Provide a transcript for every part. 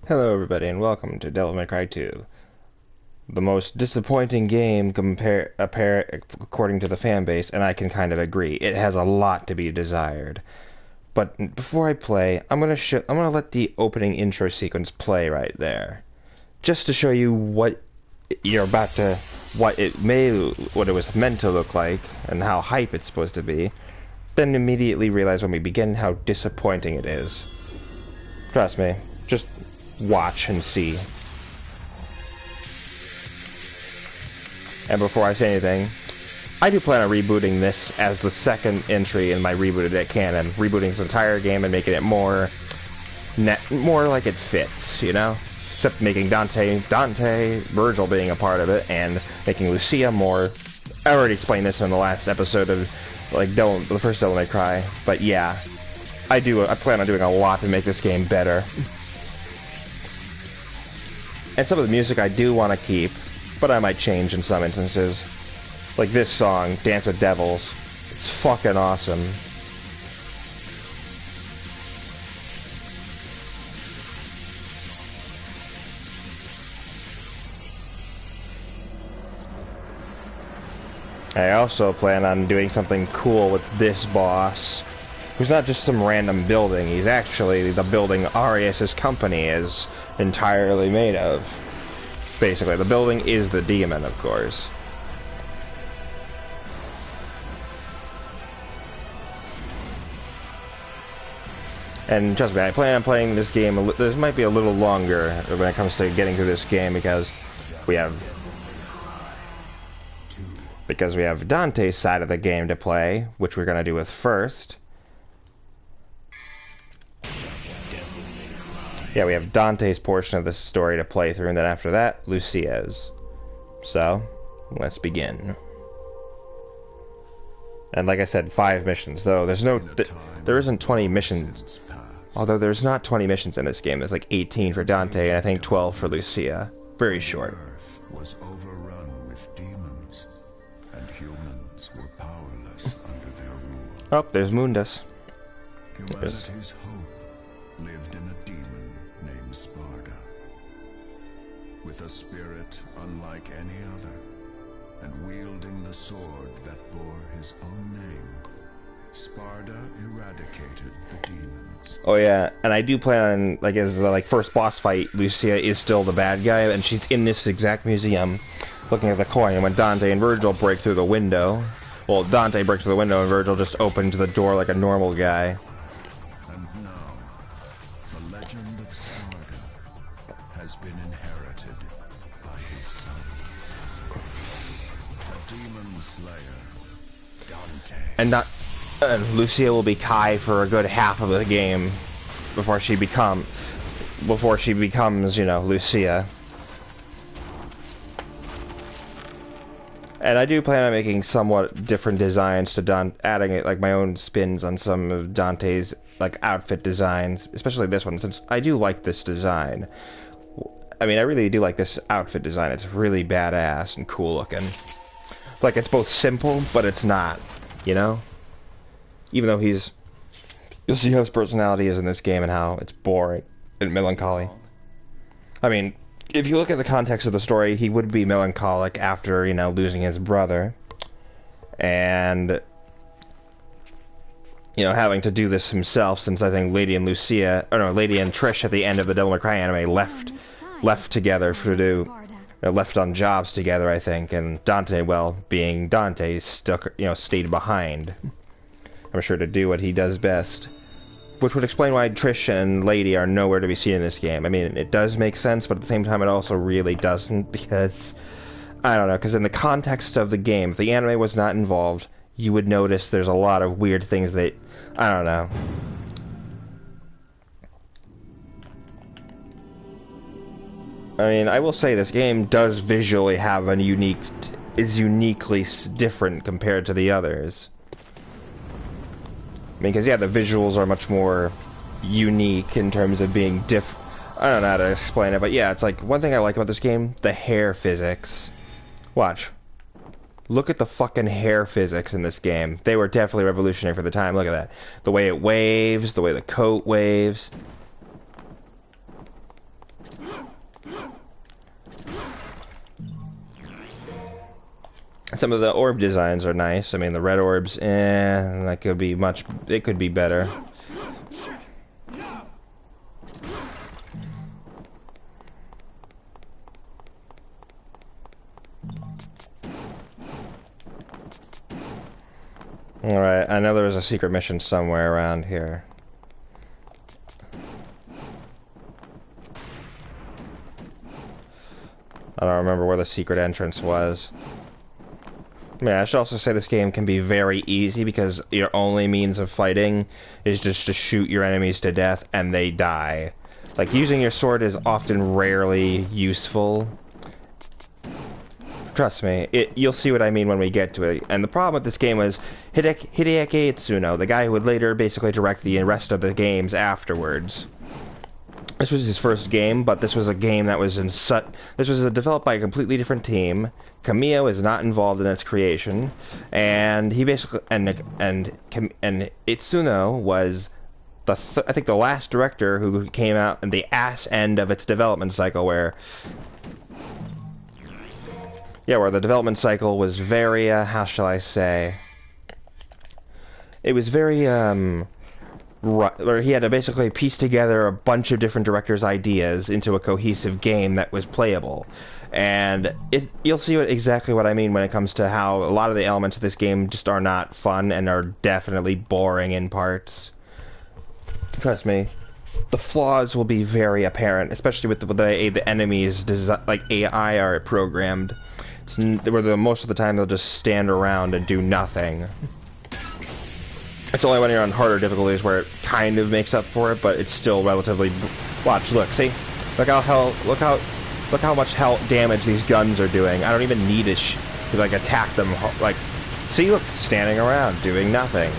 Hello everybody and welcome to Devil May Cry 2. The most disappointing game according to the fan base, and I can kind of agree. It has a lot to be desired. But before I play, I'm gonna let the opening intro sequence play right there. Just to show you what what it was meant to look like and how hype it's supposed to be. Then immediately realize when we begin how disappointing it is. Trust me, just watch and see. And before I say anything, I do plan on rebooting this as the second entry in my rebooted canon, rebooting this entire game and making it more like it fits, you know? Except making Dante, Virgil being a part of it, and making Lucia more. I already explained this in the last episode of the first Devil May Cry, but yeah, I plan on doing a lot to make this game better. And some of the music I do want to keep, but I might change in some instances. Like this song, Dance with Devils. It's fucking awesome. I also plan on doing something cool with this boss, who's not just some random building. He's actually the building Arias' company is entirely made of. Basically, the building is the demon, of course. And trust me, I plan on playing this game. This might be a little longer when it comes to getting through this game because we have Dante's side of the game to play, which we're gonna do with first. Yeah, we have Dante's portion of the story to play through, and then after that, Lucia's. So, let's begin. And like I said, 5 missions, though there isn't 20 missions. Although there's not 20 missions in this game, there's like 18 for Dante, and I think 12 for Lucia. Very short. Earth was overrun with demons, and humans were powerless under their rule. Oh, there's Mundus. Humanity's hope lived in a demon named Sparda, with a spirit unlike any other, and wielding the sword that bore his own name. Sparda eradicated the demons. Oh yeah, and I do plan on, as the first boss fight, Lucia is still the bad guy, and she's in this exact museum, looking at the coin, and when Dante and Virgil break through the window, well, Dante breaks through the window, and Virgil just opens the door like a normal guy. And now, the legend of Sparda has been inherited by his son, the demon slayer, Dante. And Lucia will be Kai for a good half of the game before she becomes, Lucia. And I do plan on making somewhat different designs to adding my own spins on some of Dante's outfit designs, especially this one, since I do like this design. I mean, I really do like this outfit design. It's really badass and cool looking. It's both simple, but it's not, you know? Even though you'll see how his personality is in this game and how it's boring and melancholy. I mean, if you look at the context of the story, he would be melancholic after, losing his brother. And, having to do this himself, since I think Lady and Trish at the end of the Devil May Cry anime left together left on jobs together, I think, and Dante, well, being Dante, stayed behind. I'm sure to do what he does best. Which would explain why Trish and Lady are nowhere to be seen in this game. I mean, it does make sense, but at the same time it also really doesn't, because, I don't know, because in the context of the game, if the anime was not involved, you would notice there's a lot of weird things that, I don't know. I mean, I will say this game does visually have is uniquely different compared to the others. I mean, because, yeah, the visuals are much more unique in terms of being I don't know how to explain it, but yeah, it's one thing I like about this game, the hair physics. Watch. Look at the fucking hair physics in this game. They were definitely revolutionary for the time. Look at that. The way it waves, the way the coat waves. Some of the orb designs are nice. I mean, the red orbs, that could be much. It could be better. Alright, I know there was a secret mission somewhere around here. I don't remember where the secret entrance was. Yeah, I should also say this game can be very easy because your only means of fighting is just to shoot your enemies to death and they die. Like, using your sword is often rarely useful. Trust me, you'll see what I mean when we get to it. And the problem with this game was Hideaki Itsuno, the guy who would later basically direct the rest of the games afterwards. This was his first game, but this was a game that was developed by a completely different team. Kamiya is not involved in its creation, and he basically and Itsuno was I think the last director who came out in the ass end of its development cycle, where the development cycle was very how shall I say? It was very where he had to basically piece together a bunch of different directors' ideas into a cohesive game that was playable. And you'll see exactly what I mean when it comes to how a lot of the elements of this game just are not fun and are definitely boring in parts. Trust me, the flaws will be very apparent, especially with the way the enemies like AI are programmed. Where most of the time they'll just stand around and do nothing. It's only when you're on harder difficulties where it kind of makes up for it, but it's still relatively. Watch, look, see, look how much damage these guns are doing. I don't even need to like attack them. Like, see, look, standing around doing nothing.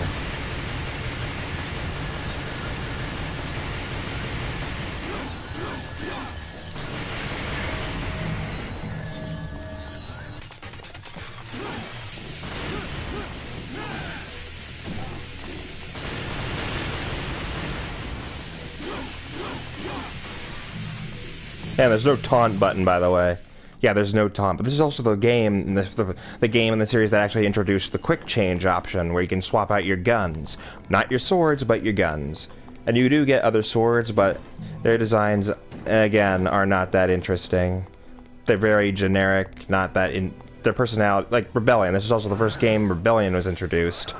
Yeah, there's no taunt button, by the way. Yeah, there's no taunt, but this is also the game, the game in the series that actually introduced the quick change option, where you can swap out your guns. Not your swords, but your guns. And you do get other swords, but their designs, again, are not that interesting. They're very generic, not that their personality, like Rebellion. This is also the first game Rebellion was introduced.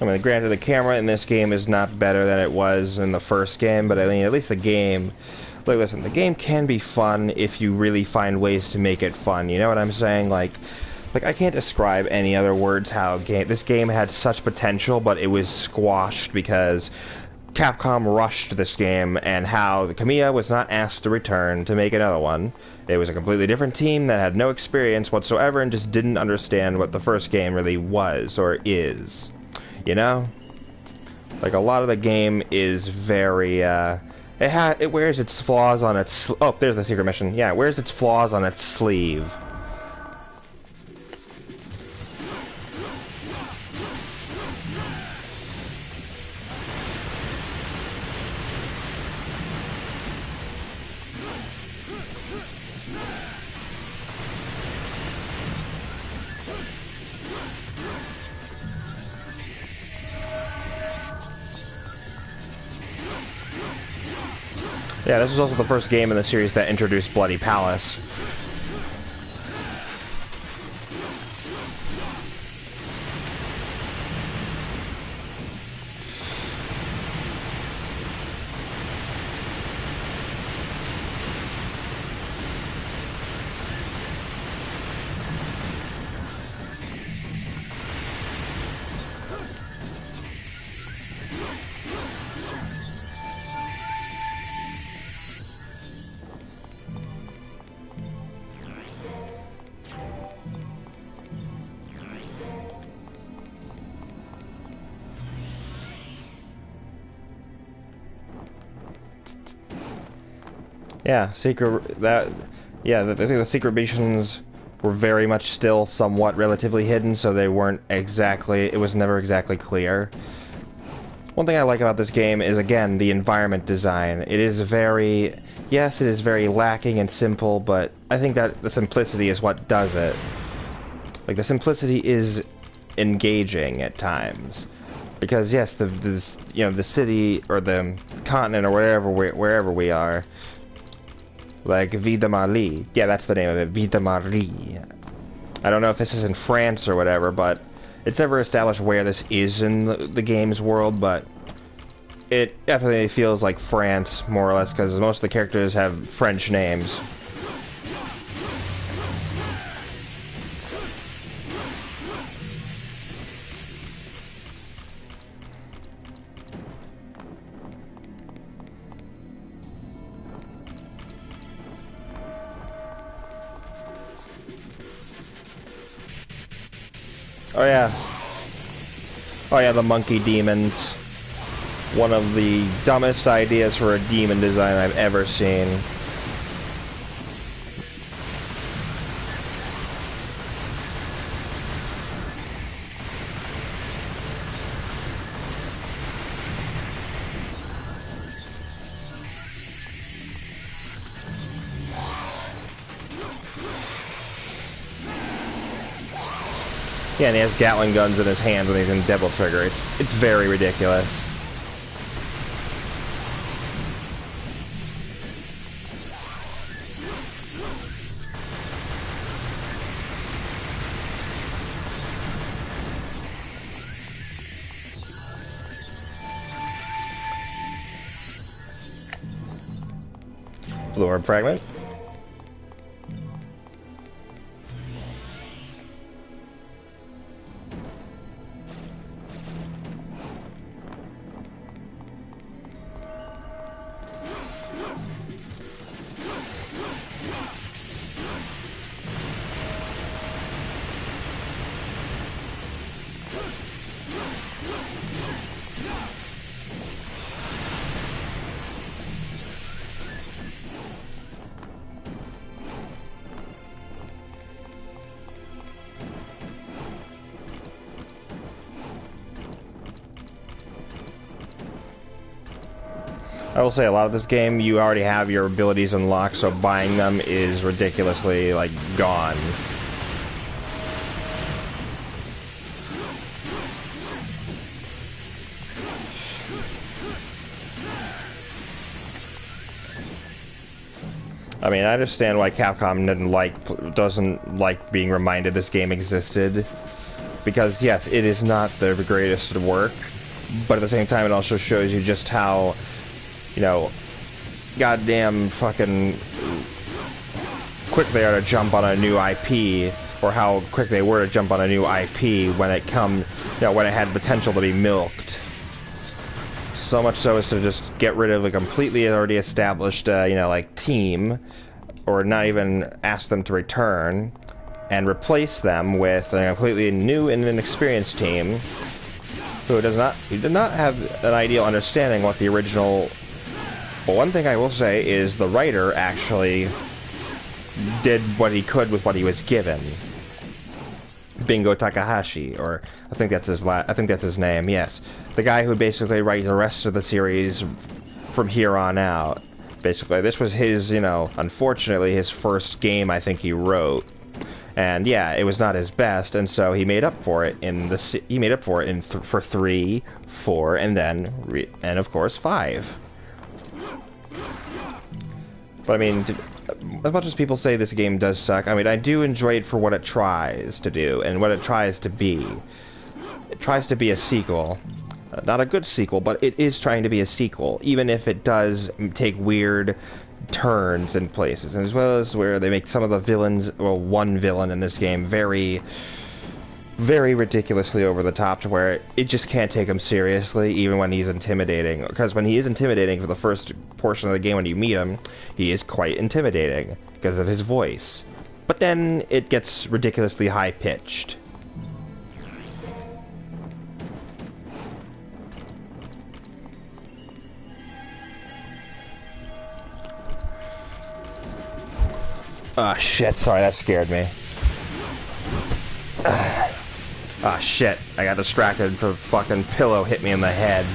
I mean, granted, the camera in this game is not better than it was in the first game, but I mean, at least the game... Look, listen, the game can be fun if you really find ways to make it fun, you know what I'm saying? Like I can't describe any other words how this game had such potential, but it was squashed because Capcom rushed this game, and how Kamiya was not asked to return to make another one. It was a completely different team that had no experience whatsoever and just didn't understand what the first game really was, or is. You know? Like, a lot of the game is very, it wears its flaws on its... Oh, there's the secret mission. Yeah, it wears its flaws on its sleeve. Yeah, this was also the first game in the series that introduced Bloody Palace. Yeah, I think the secret missions were very much still somewhat relatively hidden, so they weren't exactly, it was never exactly clear. One thing I like about this game is, again, the environment design. It is very, yes, it is very lacking and simple, but I think that the simplicity is what does it. Like, the simplicity is engaging at times. Because, yes, the city, or the continent, or wherever we are, like Vida Mali. Yeah, that's the name of it, Vida Mali. I don't know if this is in France or whatever, but it's never established where this is in the game's world, but it definitely feels like France, more or less, because most of the characters have French names. Oh yeah. Oh yeah, the monkey demons. One of the dumbest ideas for a demon design I've ever seen. Yeah, and he has Gatling guns in his hands when he's in Devil Trigger. It's very ridiculous. Blue Orb Fragment. I will say a lot of this game, you already have your abilities unlocked, so buying them is ridiculously, like, gone. I mean, I understand why Capcom doesn't like being reminded this game existed. Because, yes, it is not the greatest work, but at the same time it also shows you just how, you know, goddamn fucking quick they are to jump on a new IP, or how quick they were to jump on a new IP when it when it had potential to be milked. So much so as to just get rid of a completely already established, like, team, or not even ask them to return, and replace them with a completely new and inexperienced team who did not have an ideal understanding what the original. But one thing I will say is the writer actually did what he could with what he was given. Bingo Takahashi, or I think that's his name. Yes, the guy who basically writes the rest of the series from here on out. Basically, this was his, unfortunately, his first game I think he wrote. And yeah, it was not his best, and so he made up for it for 3, 4, and then and of course 5. But I mean, as much as people say this game does suck, I mean, I do enjoy it for what it tries to do and what it tries to be. It tries to be a sequel. Not a good sequel, but it is trying to be a sequel, even if it does take weird turns in places, and as well as where they make some of the villains, well, one villain in this game, very, very ridiculously over the top, to where it just can't take him seriously, even when he's intimidating. Because when he is intimidating for the first portion of the game, when you meet him, he is quite intimidating because of his voice. But then it gets ridiculously high-pitched. Oh shit, sorry, that scared me. Ah shit, I got distracted for fucking pillow hit me in the head.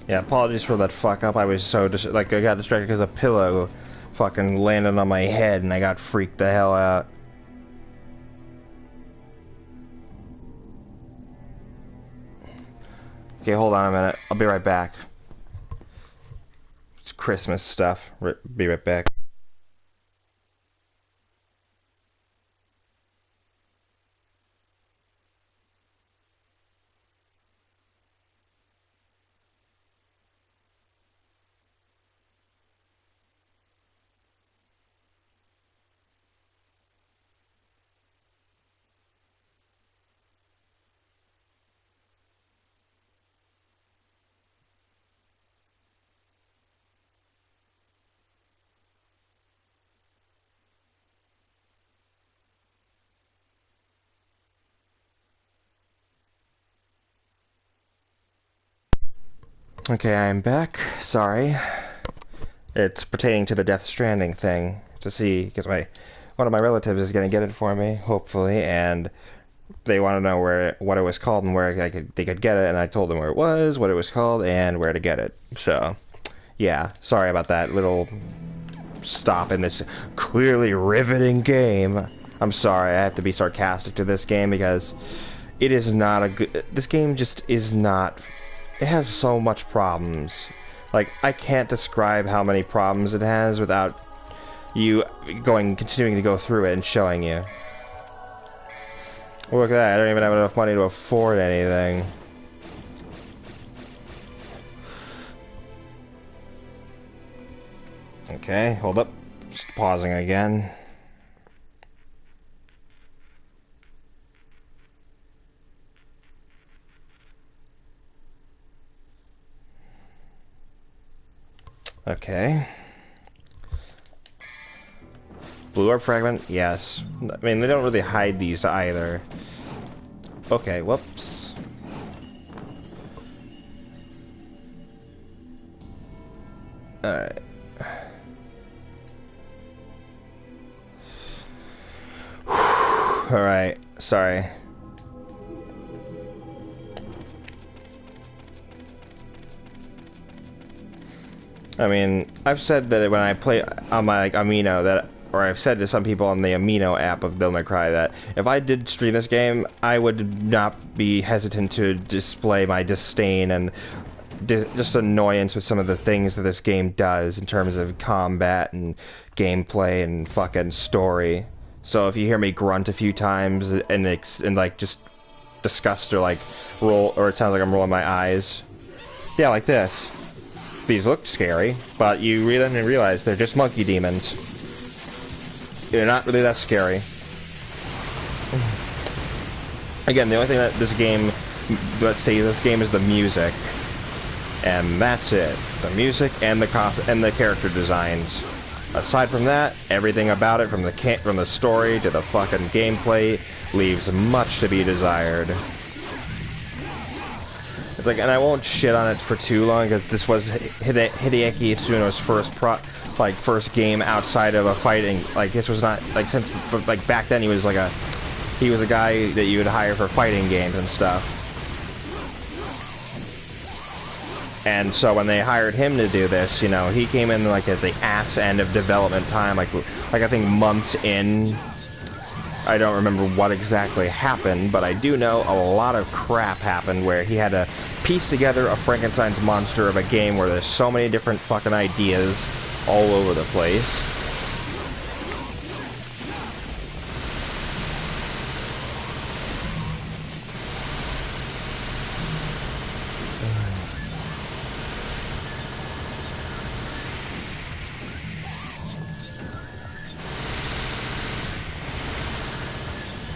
Yeah, apologies for that fuck up. I was so I got distracted because a pillow fucking landed on my head and I got freaked the hell out. Okay, hold on a minute. I'll be right back. It's Christmas stuff. Be right back. Okay, I'm back. Sorry. It's pertaining to the Death Stranding thing. To see, because one of my relatives is going to get it for me, hopefully, and they want to know what it was called and where they could get it, and I told them where it was, what it was called, and where to get it. So, yeah, sorry about that little stop in this clearly riveting game. I'm sorry, I have to be sarcastic to this game because it is not a good... This game just is not... It has so much problems. Like, I can't describe how many problems it has without you continuing to go through it and showing you. Look at that, I don't even have enough money to afford anything. Okay, hold up. Just pausing again. Okay. Blue orb fragment? Yes. I mean, they don't really hide these either. Okay, whoops. Alright. Alright, sorry. I mean, I've said that when I play on my Amino or I've said to some people on the Amino app of Devil May Cry that if I did stream this game, I would not be hesitant to display my disdain and just annoyance with some of the things that this game does in terms of combat and gameplay and fucking story. So if you hear me grunt a few times and like just disgust or like roll, or it sounds like I'm rolling my eyes, yeah, like this. These look scary, but you then realize they're just monkey demons. They're not really that scary. Again, the only thing that this game, let's say this game is the music, and that's it. The music and the character designs. Aside from that, everything about it, from the story to the fucking gameplay, leaves much to be desired. It's like, and I won't shit on it for too long because this was Hideaki Itsuno's first game outside of a fighting. Like this was not like since, but like back then he was a guy that you would hire for fighting games and stuff. And so when they hired him to do this, you know, he came in like at the ass end of development time, like I think months in. I don't remember what exactly happened, but I do know a lot of crap happened where he had to piece together a Frankenstein's monster of a game where there's so many different fucking ideas all over the place.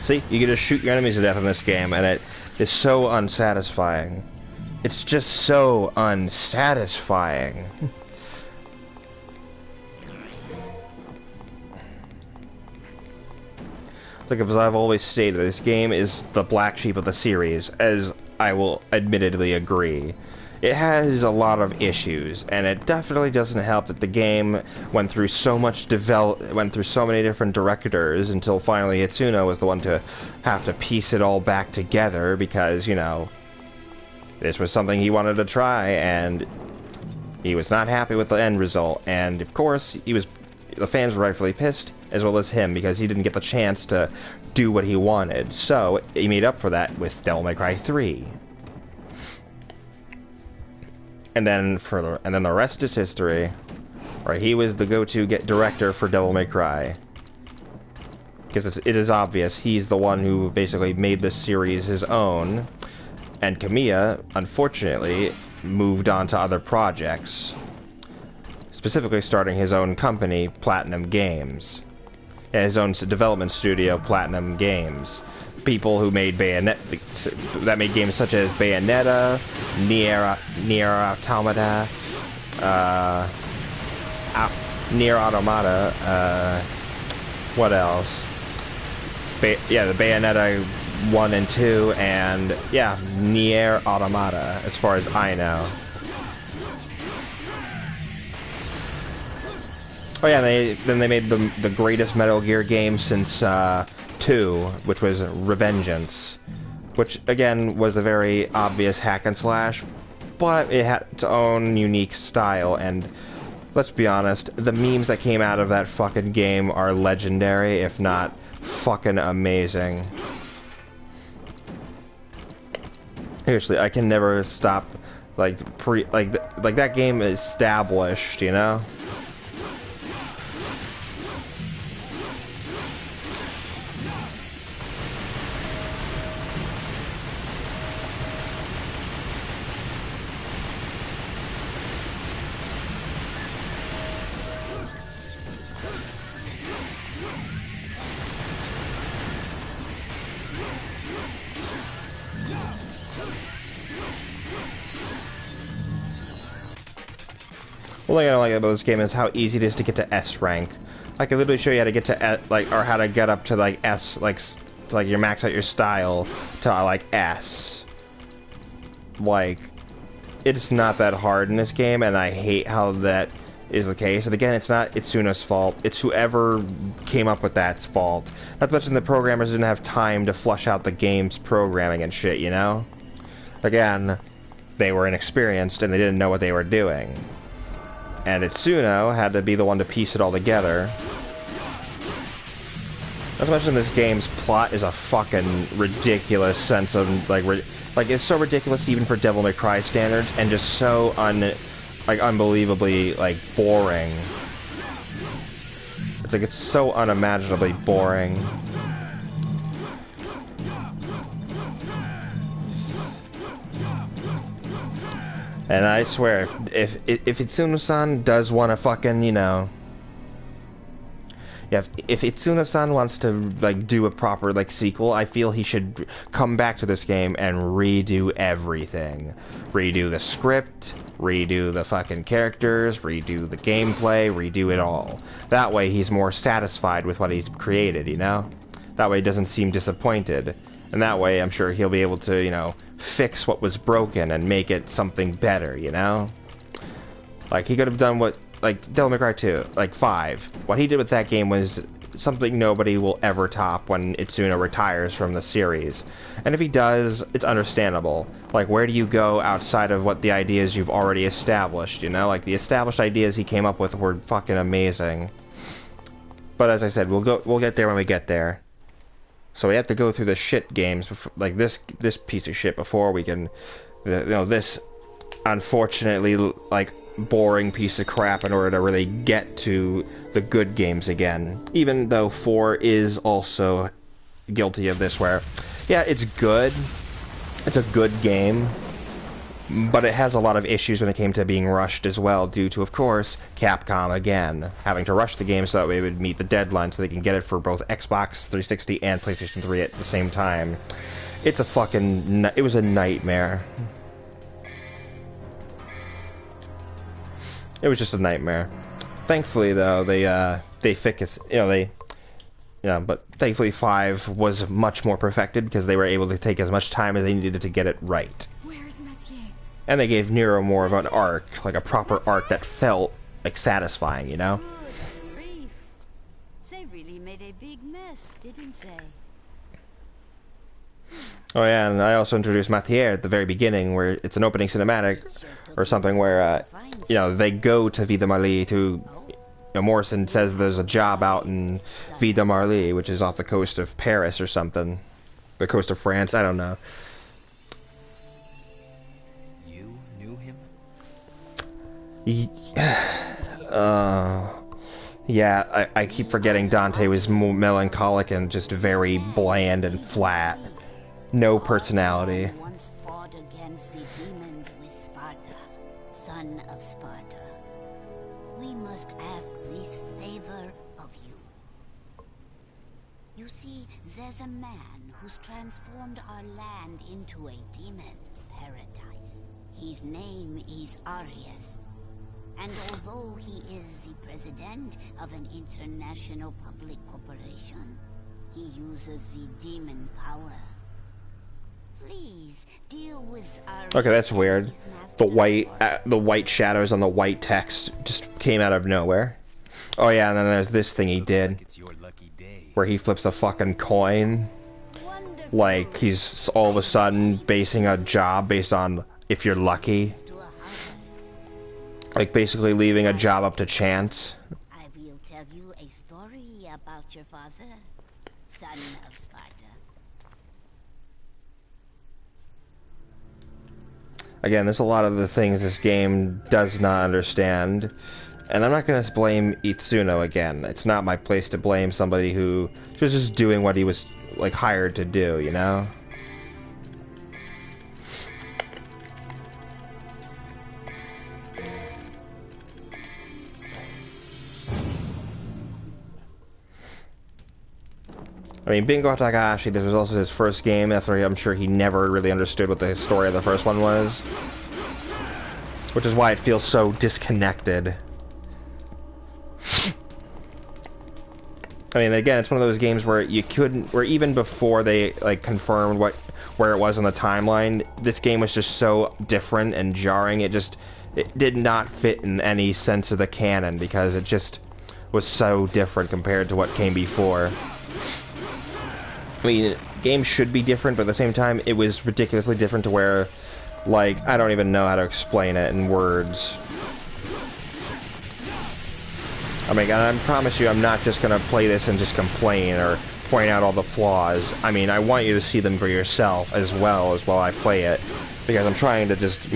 See, you get to shoot your enemies to death in this game, and it is so unsatisfying. It's just so unsatisfying. Like, as I've always stated, this game is the black sheep of the series, as I will admittedly agree. It has a lot of issues, and it definitely doesn't help that the game went through so many different directors until finally Itsuno was the one to have to piece it all back together because, you know, this was something he wanted to try, and he was not happy with the end result. And of course, the fans were rightfully pissed, as well as him, because he didn't get the chance to do what he wanted. So he made up for that with Devil May Cry 3. And then the rest is history. Right, he was the go-to director for Devil May Cry. Because it is obvious he's the one who basically made this series his own. And Kamiya, unfortunately, moved on to other projects. Specifically starting his own company, Platinum Games. Yeah, his own development studio, Platinum Games. People who made that made games such as Bayonetta, Nier Automata, Nier Automata, what else? The Bayonetta 1 and 2, and yeah, Nier Automata, as far as I know. Oh yeah, then they made the greatest Metal Gear game since 2, which was Revengeance, which again was a very obvious hack and slash, but it had its own unique style, and let's be honest, the memes that came out of that fucking game are legendary, if not fucking amazing. Seriously, I can never stop like that game is established, you know? One thing I don't like about this game is how easy it is to get to S rank. I can literally show you how to get to S, or how to get up to like S, like you max out your style to like S. Like, it's not that hard in this game, and I hate how that is the case. And again, it's not Itsuno's fault. It's whoever came up with that's fault. Not to mention the programmers didn't have time to flush out the game's programming and shit, you know? Again, they were inexperienced and they didn't know what they were doing. And Itsuno had to be the one to piece it all together. Not to mention this game's plot is a fucking ridiculous sense of, like it's so ridiculous even for Devil May Cry standards, and just so unbelievably, like, boring. It's like, it's so unimaginably boring. And I swear, if Itsuno-san does want to fucking, you know... Yeah, if Itsuno-san wants to, like, do a proper, like, sequel, I feel he should come back to this game and redo everything. Redo the script, redo the fucking characters, redo the gameplay, redo it all. That way he's more satisfied with what he's created, you know? That way he doesn't seem disappointed. And that way, I'm sure he'll be able to, you know, fix what was broken and make it something better, you know? Like, he could have done what, like, Devil May Cry 2, like, 5. What he did with that game was something nobody will ever top when Itsuno retires from the series. And if he does, it's understandable. Like, where do you go outside of what the ideas you've already established, you know? Like, the established ideas he came up with were fucking amazing. But as I said, we'll get there when we get there. So we have to go through the shit games, before, like this piece of shit, before we can, you know, this unfortunately, like, boring piece of crap in order to really get to the good games again. Even though 4 is also guilty of this, where, yeah, it's good. It's a good game. But it has a lot of issues when it came to being rushed as well, due to, of course, Capcom, again, having to rush the game so that way it would meet the deadline so they can get it for both Xbox 360 and PlayStation 3 at the same time. It's a fucking... it was a nightmare. It was just a nightmare. Thankfully, though, they fixed... you know, they... Yeah, but thankfully 5 was much more perfected because they were able to take as much time as they needed to get it right. And they gave Nero more of an arc, like a proper arc that felt, like, satisfying, you know? Good grief. They really made a big mess, didn't they? Oh yeah, and I also introduced Mathieu at the very beginning, where it's an opening cinematic, or something where, you know, they go to Vida Marly to... You know, Morrison says there's a job out in Vida Marly, which is off the coast of Paris or something. The coast of France, I don't know. Yeah, I keep forgetting Dante was more melancholic and just very bland and flat. No personality. Once fought against the demons with Sparta, son of Sparta. We must ask this favor of you. You see, there's a man who's transformed our land into a demon's paradise. His name is Arius. And although he is the president of an international public corporation, he uses the demon power. Please deal with our... Okay, that's weird. The white shadows on the white text just came out of nowhere. Oh yeah, and then there's this thing he did, where he flips a fucking coin. Like he's all of a sudden basing a job based on if you're lucky. Like, basically leaving a job up to chance. I will tell you a story about your father, son of Sparta. Again, there's a lot of the things this game does not understand. And I'm not going to blame Itsuno again. It's not my place to blame somebody who was just doing what he was, like, hired to do, you know? I mean, Bingo Takahashi, this was also his first game after I'm sure he never really understood what the story of the first one was. Which is why it feels so disconnected. I mean, again, it's one of those games where you couldn't, where even before they, like, confirmed where it was on the timeline, this game was just so different and jarring, it did not fit in any sense of the canon, because it just was so different compared to what came before. I mean, games should be different, but at the same time, it was ridiculously different to where, like, I don't even know how to explain it in words. I mean, I promise you, I'm not just gonna play this and just complain or point out all the flaws. I mean, I want you to see them for yourself as well as while I play it, because I'm trying to just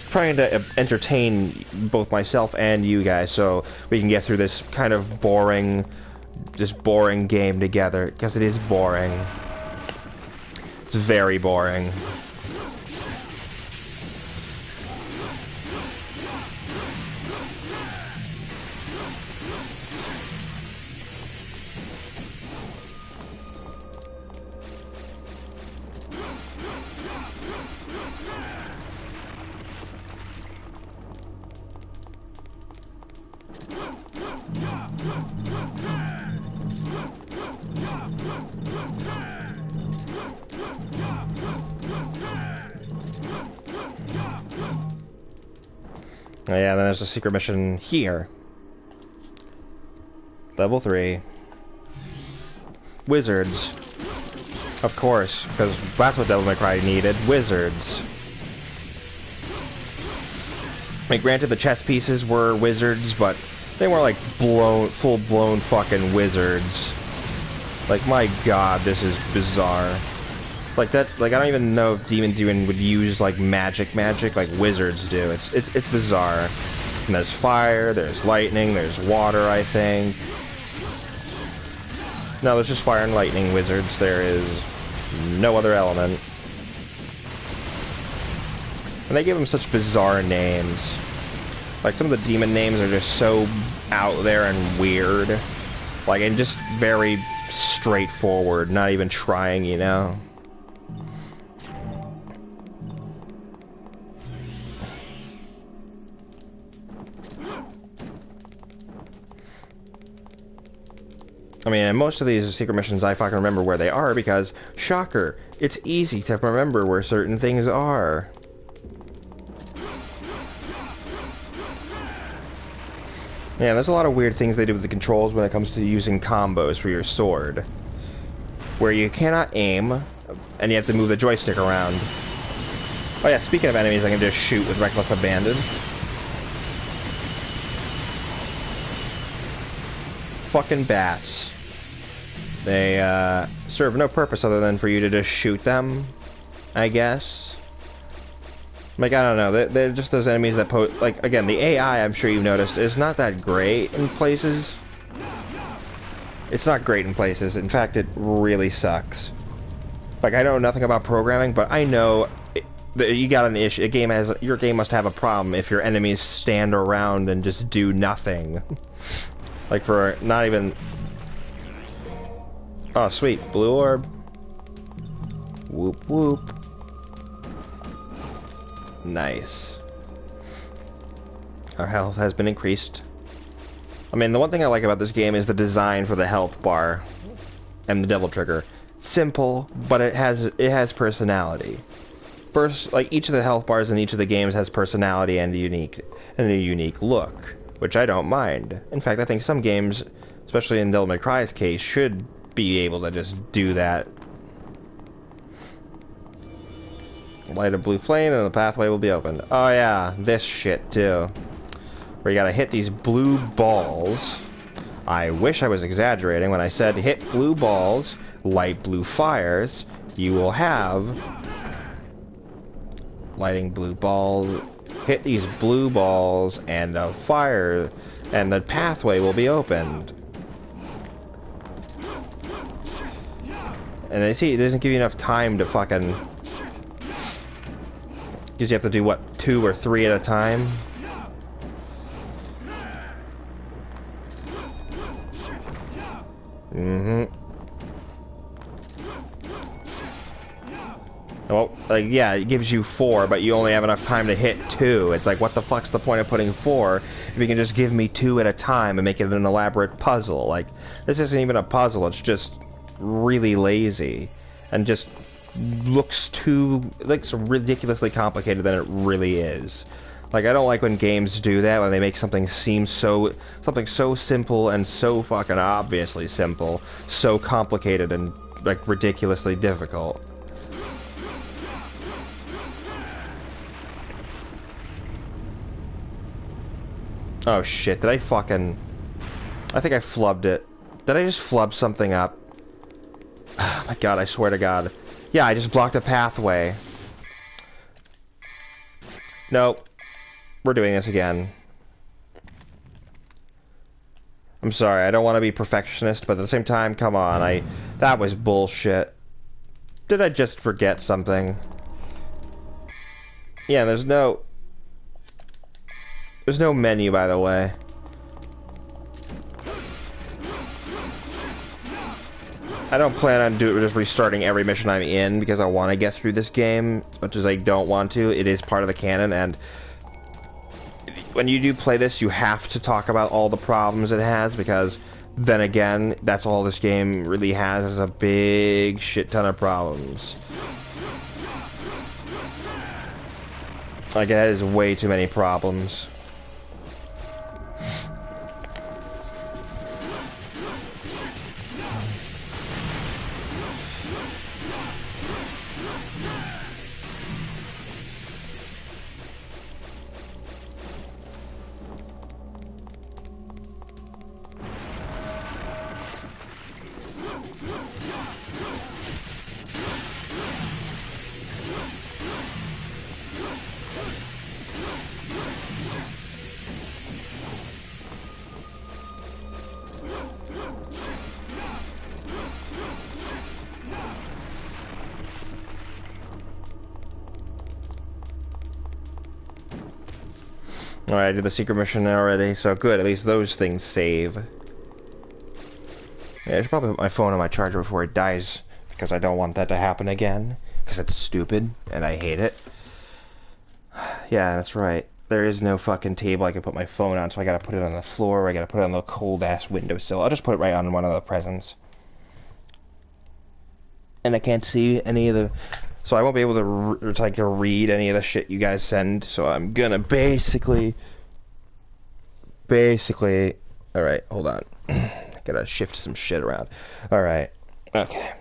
trying to entertain both myself and you guys, so we can get through this kind of boring game together, because it is boring. It's very boring. Oh yeah, then there's a secret mission here. Level 3. Wizards. Of course, because that's what Devil May Cry needed. Wizards. I mean, granted, the chess pieces were wizards, but they weren't like full-blown fucking wizards. Like, my god, this is bizarre. Like that, like I don't even know if demons even would use like magic like wizards do. It's bizarre. And there's fire, there's lightning, there's water, I think. No, there's just fire and lightning wizards. There is no other element. And they give them such bizarre names. Like some of the demon names are just so out there and weird. Like, and just very straightforward, not even trying, you know? I mean, and most of these secret missions I fucking remember where they are because, shocker, it's easy to remember where certain things are. Yeah, there's a lot of weird things they do with the controls when it comes to using combos for your sword. Where you cannot aim, and you have to move the joystick around. Oh yeah, speaking of enemies, I can just shoot with reckless abandon. Fucking bats. They, serve no purpose other than for you to just shoot them, I guess. Like, I don't know, they're just those enemies that like, again, the AI, I'm sure you've noticed, is not that great in places. It's not great in places. In fact, it really sucks. Like, I know nothing about programming, but I know that you got an issue. Your game must have a problem if your enemies stand around and just do nothing. Like, for not even... Oh, sweet. Blue orb. Whoop, whoop. Nice. Our health has been increased. I mean, the one thing I like about this game is the design for the health bar and the devil trigger. Simple, but it has personality. First, like, each of the health bars in each of the games has personality and a unique look, which I don't mind. In fact, I think some games, especially in Devil May Cry's case, should be able to just do that. Light a blue flame and the pathway will be opened. Oh yeah, this shit too. Where you gotta hit these blue balls. I wish I was exaggerating when I said hit blue balls, light blue fires. You will have lighting blue balls. Hit these blue balls and the fire and the pathway will be opened. And I see it doesn't give you enough time to fucking... Because you have to do, what, 2 or 3 at a time? Mm-hmm. Well, like, yeah, it gives you 4, but you only have enough time to hit 2. It's like, what the fuck's the point of putting 4 if you can just give me 2 at a time and make it an elaborate puzzle? Like, this isn't even a puzzle, it's just really lazy. And just looks too, like, so ridiculously complicated than it really is. Like, I don't like when games do that, when they make something seem something so simple and so fucking obviously simple, so complicated and, like, ridiculously difficult. Oh shit, did I fucking... I think I flubbed it. Did I just flub something up? Oh my god, I swear to god. Yeah, I just blocked a pathway. Nope. We're doing this again. I'm sorry, I don't want to be perfectionist, but at the same time, come on, that was bullshit. Did I just forget something? Yeah, there's no menu, by the way. I don't plan on just restarting every mission I'm in because I want to get through this game as much as I don't want to. It is part of the canon, and when you do play this, you have to talk about all the problems it has, because then again, that's all this game really has, is a big shit ton of problems. Like, it has way too many problems. Alright, I did the secret mission already, so good, at least those things save. Yeah, I should probably put my phone on my charger before it dies, because I don't want that to happen again, because it's stupid, and I hate it. Yeah, that's right. There is no fucking table I can put my phone on, so I gotta put it on the floor, or I gotta put it on the cold-ass windowsill. I'll just put it right on one of the presents. And I can't see any of the... So I won't be able to read any of the shit you guys send, so I'm gonna basically... Alright, hold on. Gotta shift some shit around. Alright. Okay.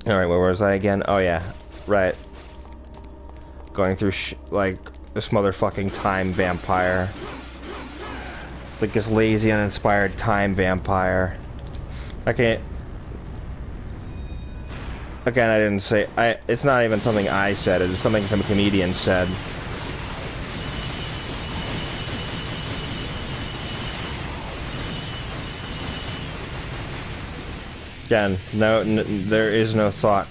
Alright, where was I again? Oh yeah. Right. Going through like this motherfucking time vampire. It's like this lazy, uninspired time vampire. I can't... Again, I didn't say... It's not even something I said, it's something some comedian said. Again, there is no thought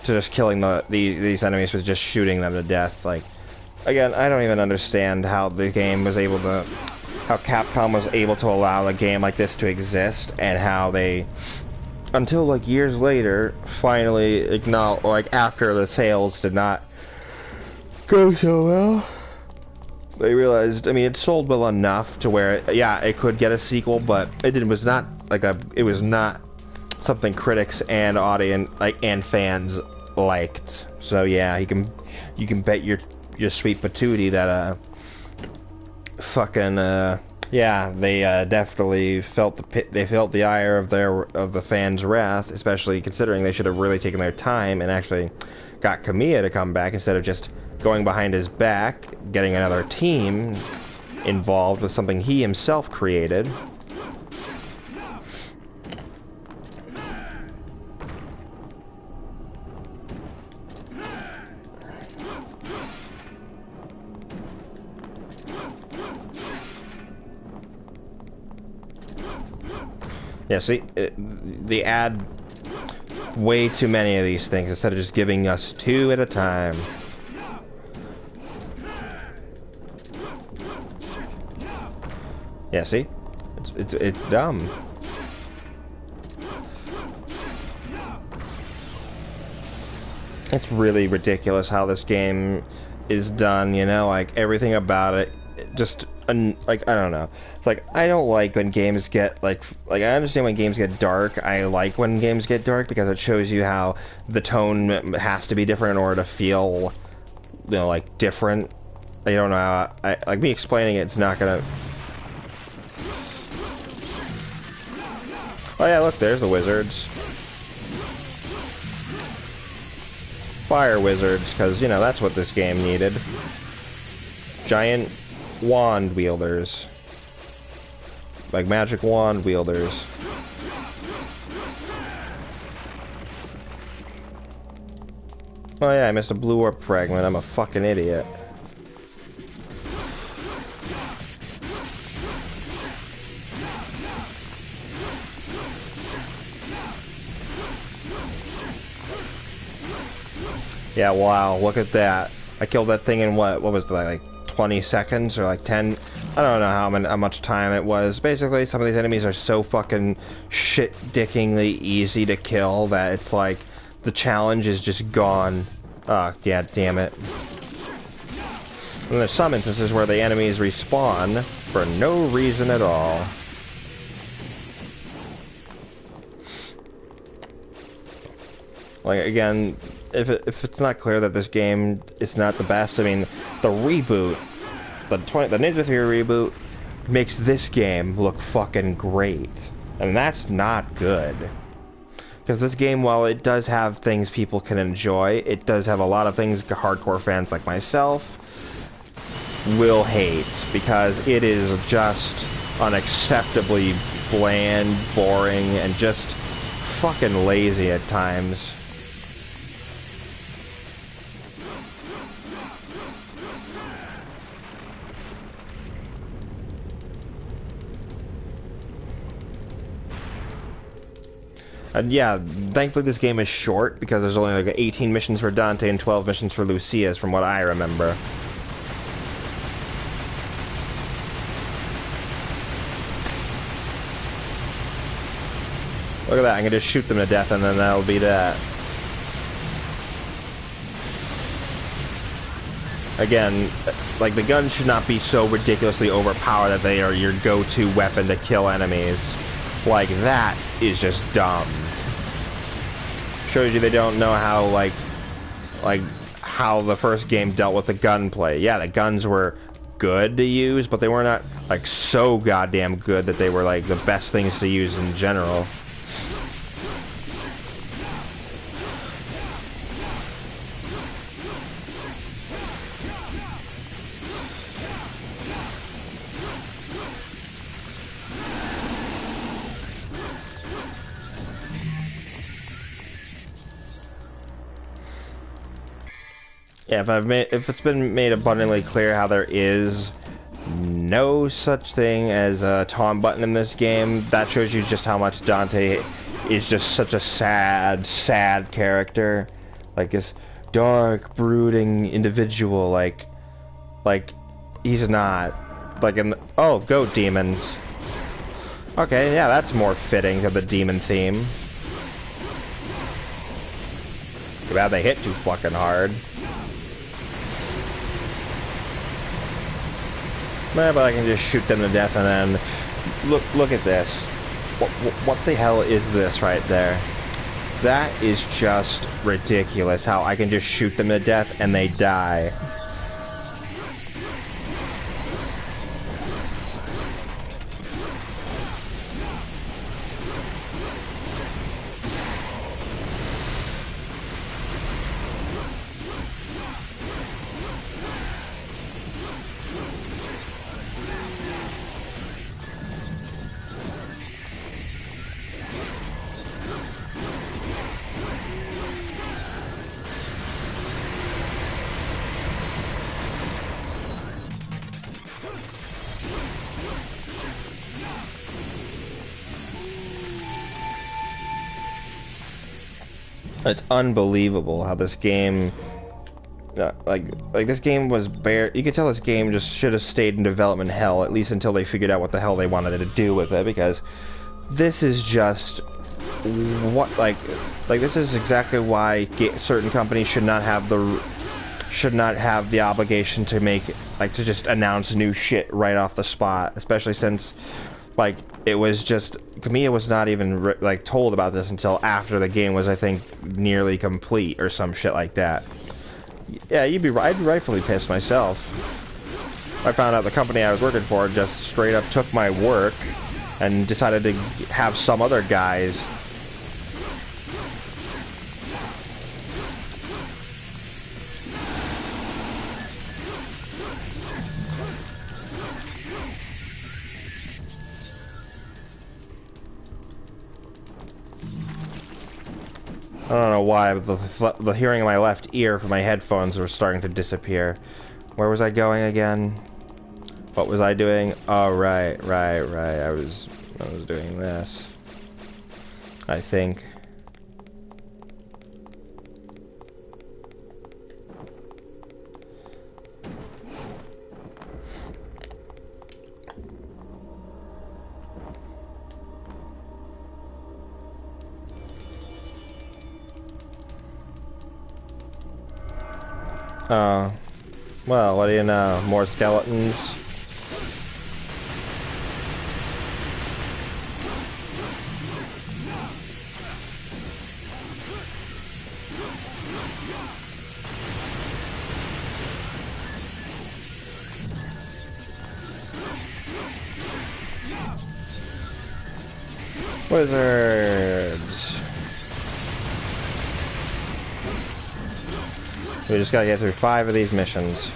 to just killing these enemies with just shooting them to death. Like, again, I don't even understand how the game was able to... How Capcom was able to allow a game like this to exist, and how they... Until, like, years later, finally acknowledge, like, after the sales did not go so well, they realized, I mean, it sold well enough to where, yeah, it could get a sequel, but it was not, like, it was not something critics and audience, like, and fans liked. So, yeah, you can bet your sweet patootie that, fucking, yeah, they definitely felt the ire of the fans' wrath, especially considering they should have really taken their time and actually got Kamiya to come back instead of just going behind his back, getting another team involved with something he himself created. Yeah, see, they add way too many of these things instead of just giving us 2 at a time. Yeah, see, it's dumb. It's really ridiculous how this game is done. You know, like everything about it, just like, I don't know. It's like, I don't like when games get like I understand when games get dark. I like when games get dark because it shows you how the tone has to be different in order to feel, you know, like different. I don't know how like me explaining it's not gonna... Oh yeah, look, there's the wizards. Fire wizards, because, you know, that's what this game needed. Giant wand wielders. Like magic wand wielders. Oh yeah, I missed a blue orb fragment. I'm a fucking idiot. Yeah, wow, look at that. I killed that thing in what was that, like 20 seconds or like 10? I don't know how much time it was. Basically, some of these enemies are so fucking shit-dickingly easy to kill that it's like the challenge is just gone. Oh, yeah, damn it. And there's some instances where the enemies respawn for no reason at all. Like, again, if it's not clear that this game is not the best, I mean, the reboot, the Ninja Theory reboot, makes this game look fucking great. And that's not good. Because this game, while it does have things people can enjoy, it does have a lot of things hardcore fans like myself will hate. Because it is just unacceptably bland, boring, and just fucking lazy at times. And yeah, thankfully this game is short, because there's only like 18 missions for Dante and 12 missions for Lucia's, from what I remember. Look at that, I can just shoot them to death and then that'll be that. Again, like, the guns should not be so ridiculously overpowered that they are your go-to weapon to kill enemies. Like, that is just dumb. Shows you they don't know how, like, how the first game dealt with the gunplay. Yeah, the guns were good to use, but they were not, like, so goddamn good that they were, like, the best things to use in general. Yeah, if it's been made abundantly clear how there is no such thing as a Tom button in this game, that shows you just how much Dante is just such a sad character. Like, this dark, brooding individual, like he's not. Like, oh, goat demons. Okay, yeah, that's more fitting to the demon theme. Too bad they hit too fucking hard. But I can just shoot them to death and then... Look at this. What the hell is this right there? That is just ridiculous, how I can just shoot them to death and they die. It's unbelievable how this game, like this game was bare. You could tell this game just should have stayed in development hell, at least until they figured out what the hell they wanted to do with it. Because this is just what, like this is exactly why certain companies should not have the obligation to make, like, to just announce new shit right off the spot, especially since, like, it was just, to me, it was not even, like, told about this until after the game was, I think, nearly complete, or some shit like that. Yeah, I'd be rightfully pissed myself. I found out the company I was working for just straight up took my work and decided to have some other guys. I don't know why, but the hearing in my left ear from my headphones was starting to disappear. Where was I going again? What was I doing? Oh, right. I was doing this, I think. Oh, well, what do you know? More skeletons? Wizards! We just gotta get through 5 of these missions.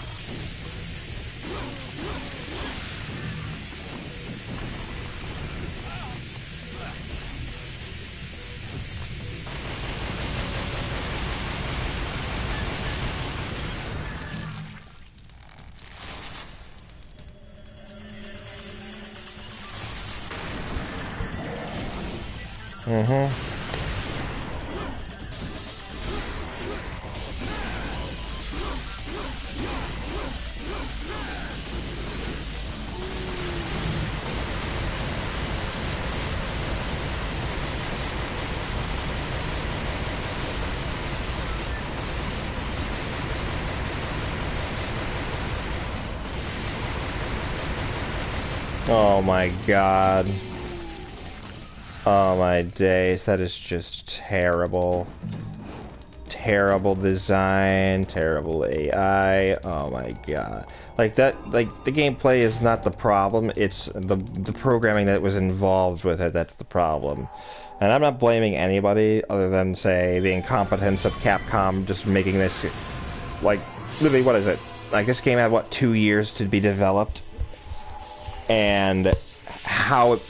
Oh my god. Oh my days, that is just terrible. Terrible design, terrible AI. Oh my god. Like that, like the gameplay is not the problem, it's the programming that was involved with it that's the problem. And I'm not blaming anybody other than, say, the incompetence of Capcom just making this, like, literally, what is it? Like, this game had, what, 2 years to be developed? And how it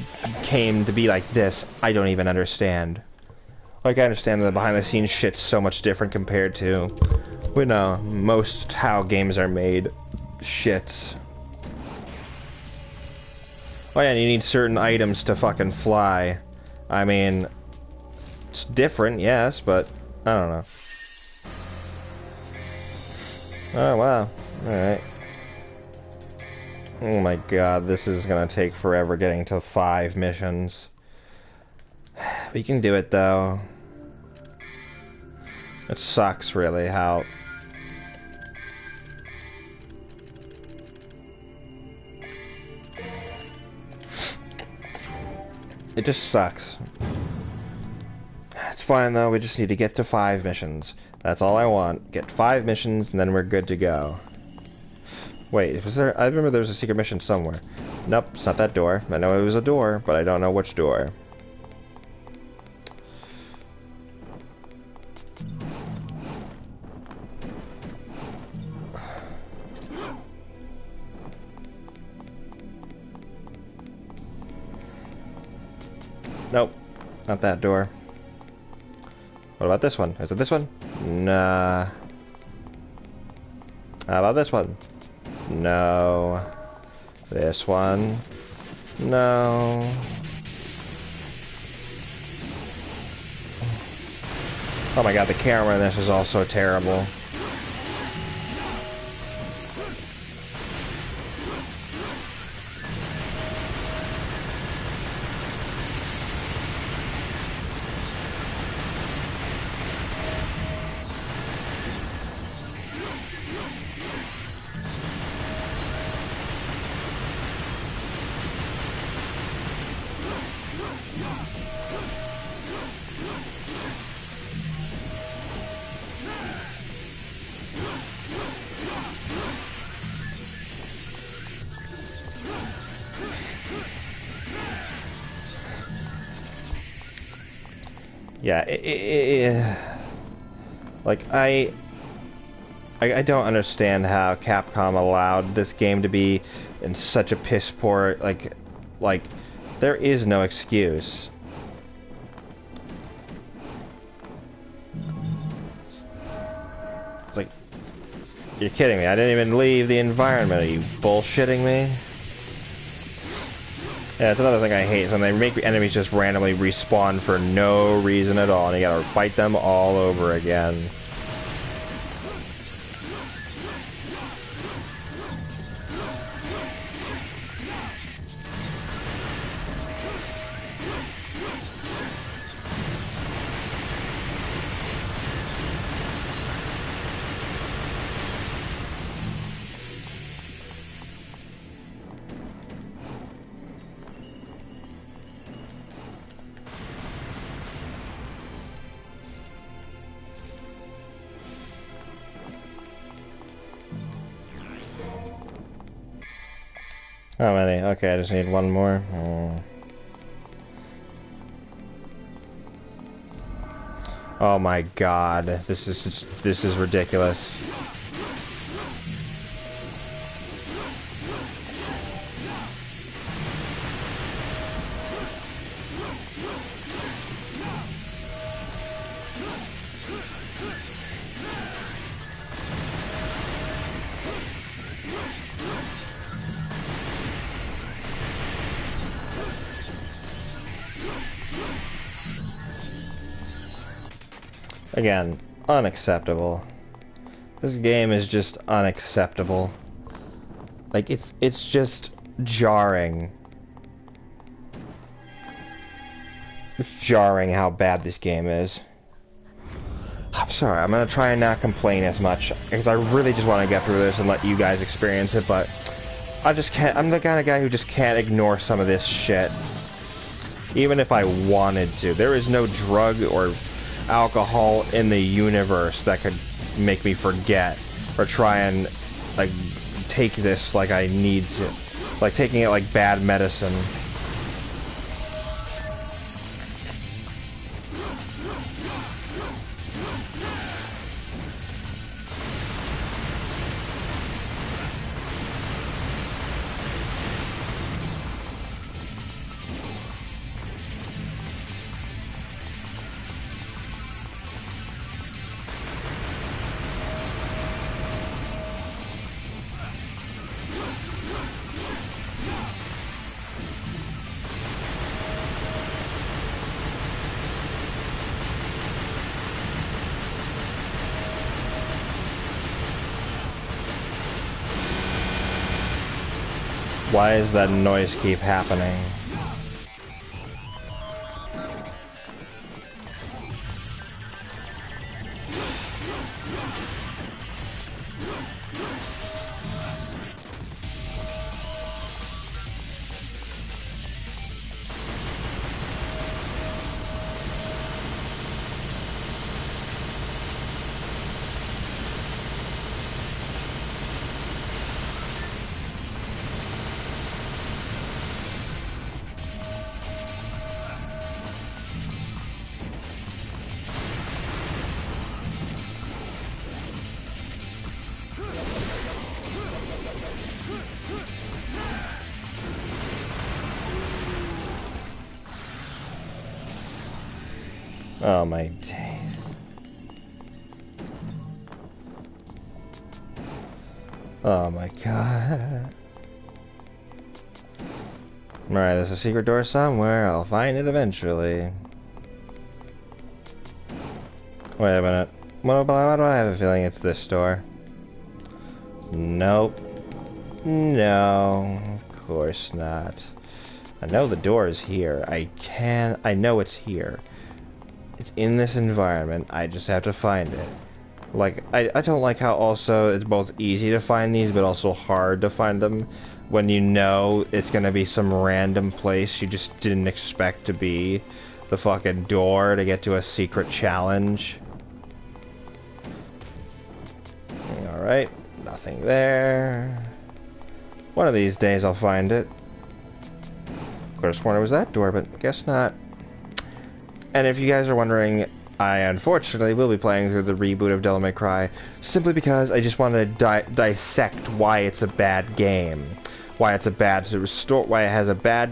came to be like this, I don't even understand. Like, I understand that the behind-the-scenes shit's so much different compared to, we know, most how games are made. Shit. Oh yeah, and you need certain items to fucking fly. I mean, it's different, yes, but I don't know. Oh, wow. Alright. Oh my god, this is gonna take forever getting to 5 missions. We can do it, though. It sucks, really, how... It just sucks. It's fine, though. We just need to get to 5 missions. That's all I want. Get 5 missions, and then we're good to go. Wait, was there... I remember there was a secret mission somewhere. Nope, it's not that door. I know it was a door, but I don't know which door. Nope, not that door. What about this one? Is it this one? Nah. How about this one? No. This one? No. Oh my god, the camera in this is also terrible. Yeah, like, I don't understand how Capcom allowed this game to be in such a piss poor, like, there is no excuse. It's like, you're kidding me, I didn't even leave the environment, are you bullshitting me? Yeah, it's another thing I hate, is when they make enemies just randomly respawn for no reason at all, and you gotta fight them all over again. How many? Okay, I just need one more. Oh my god, this is ridiculous. Again, unacceptable. This game is just unacceptable. Like, it's just jarring. It's jarring how bad this game is. I'm sorry, I'm gonna try and not complain as much, because I really just want to get through this and let you guys experience it, but I just can't. I'm the kind of guy who just can't ignore some of this shit. Even if I wanted to. There is no drug or alcohol in the universe that could make me forget or try and like take this like I need to, like taking it like bad medicine. Why does that noise keep happening? Oh my days. Oh my god. Alright, there's a secret door somewhere. I'll find it eventually. Wait a minute. Why do I have a feeling it's this door? Nope. No, of course not. I know the door is here. I know it's here. It's in this environment. I just have to find it. Like, I don't like how also it's both easy to find these, but also hard to find them when you know it's gonna be some random place you just didn't expect to be the fucking door to get to a secret challenge. Alright, nothing there. One of these days I'll find it. Could have sworn it was that door, but guess not. And if you guys are wondering, I unfortunately will be playing through the reboot of Devil May Cry simply because I just want to dissect why it's a bad game, why it's a bad why it has a bad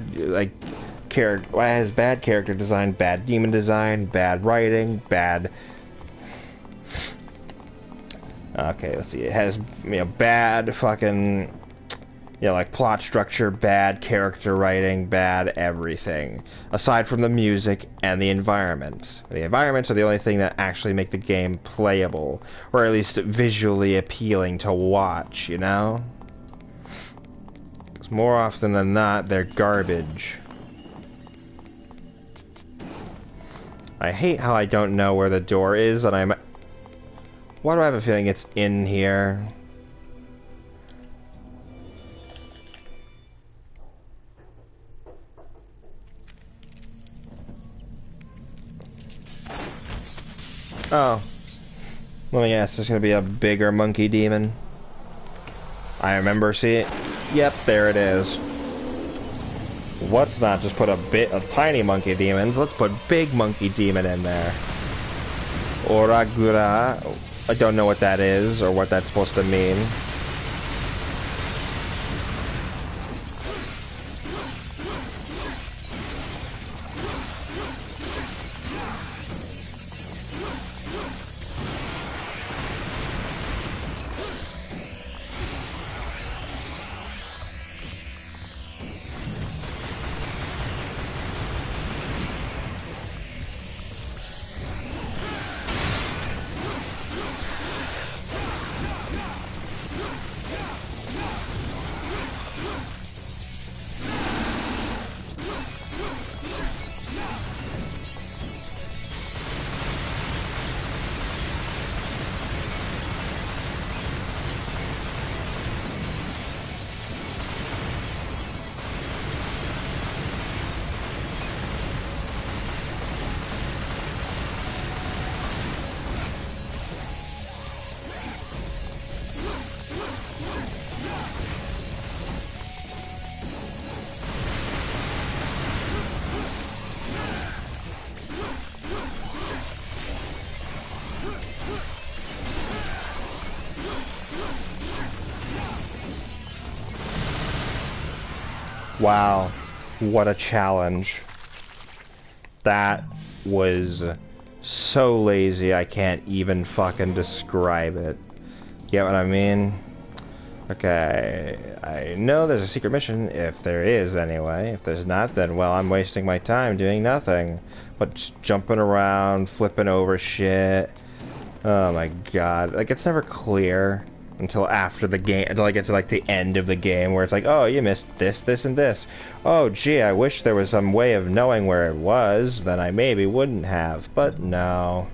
why it has bad character design, bad demon design, bad writing, bad. Okay, let's see. It has bad fucking. Like plot structure, bad character writing, bad everything. Aside from the music and the environments. The environments are the only thing that actually make the game playable. Or at least visually appealing to watch, you know? Because more often than not, they're garbage. I hate how I don't know where the door is, and I'm... Why do I have a feeling it's in here? Oh. Let me guess, there's gonna be a bigger monkey demon. I remember seeing... Yep, there it is. Let's not just put a tiny monkey demons, let's put big monkey demon in there. Oragura. I don't know what that is, or what that's supposed to mean. Wow. What a challenge. That was so lazy I can't even fucking describe it. Get what I mean? Okay, I know there's a secret mission, if there is anyway. If there's not, then, well, I'm wasting my time doing nothing. But just jumping around, flipping over shit. Oh my god. Like, it's never clear until after the game, until I get to, like, the end of the game, where it's like, oh, you missed this, this, and this. Oh, gee, I wish there was some way of knowing where it was, then I maybe wouldn't have, but no.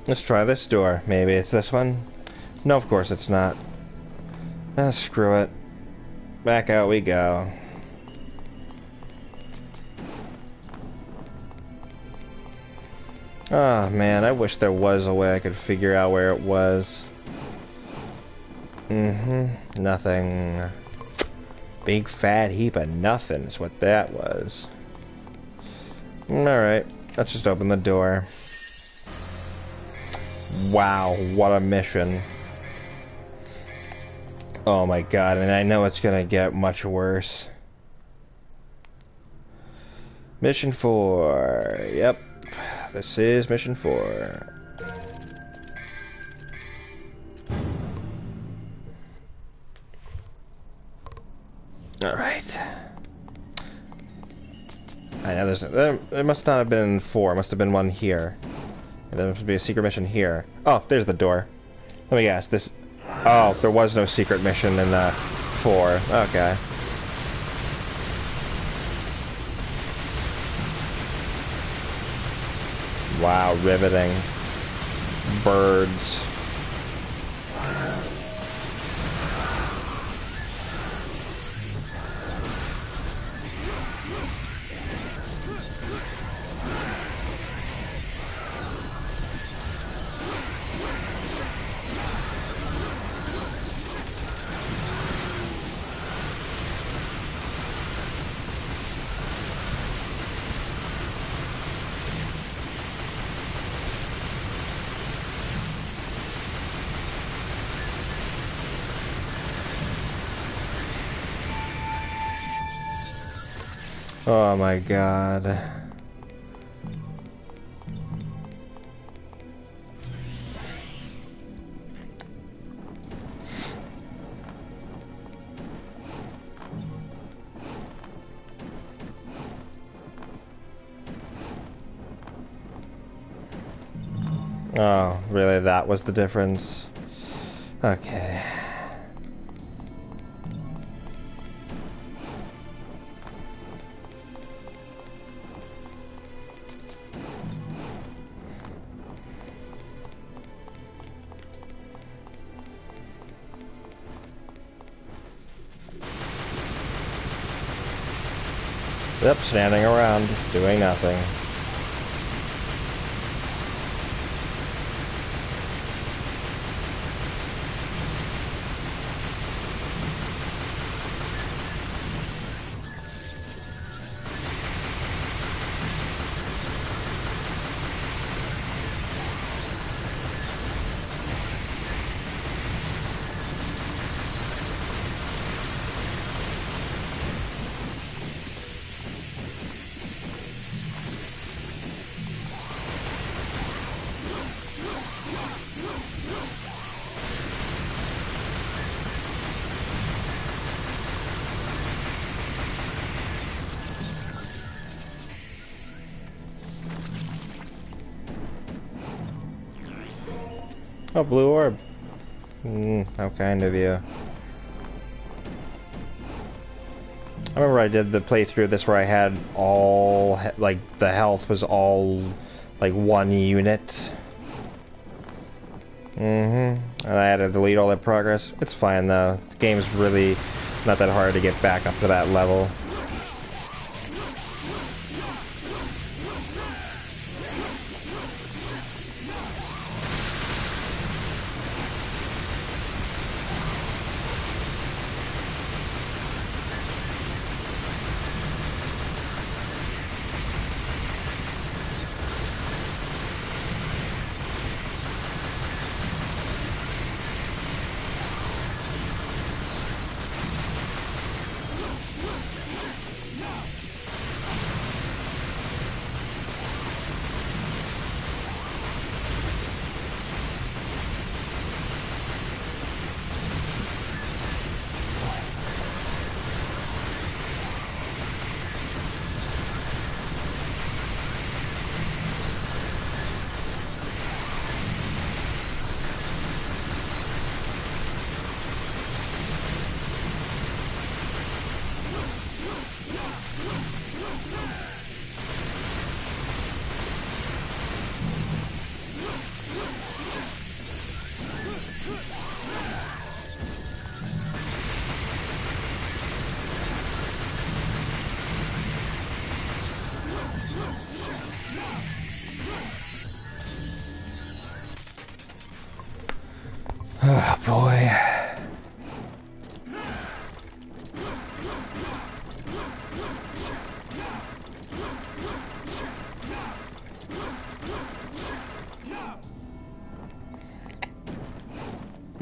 Let's try this door. Maybe it's this one? No, of course it's not. Ah, screw it. Back out we go. Oh man, I wish there was a way I could figure out where it was. Nothing. Big fat heap of nothing is what that was. Alright, let's just open the door. Wow, what a mission. Oh my god, and I know it's gonna get much worse. Mission 4. Yep. This is mission 4. Alright. I know there must not have been 4, must have been one here. There must be a secret mission here. Oh, there's the door. Let me guess, this... Oh, there was no secret mission in 4. Okay. Wow, riveting. Birds. Oh my god. Oh, really? That was the difference? Okay. Yep, standing around, doing nothing. Oh, blue orb. How kind of you. I remember I did the playthrough of this where I had all, like, the health was all, like, 1 unit. And I had to delete all that progress. It's fine, though. The game's really not that hard to get back up to that level.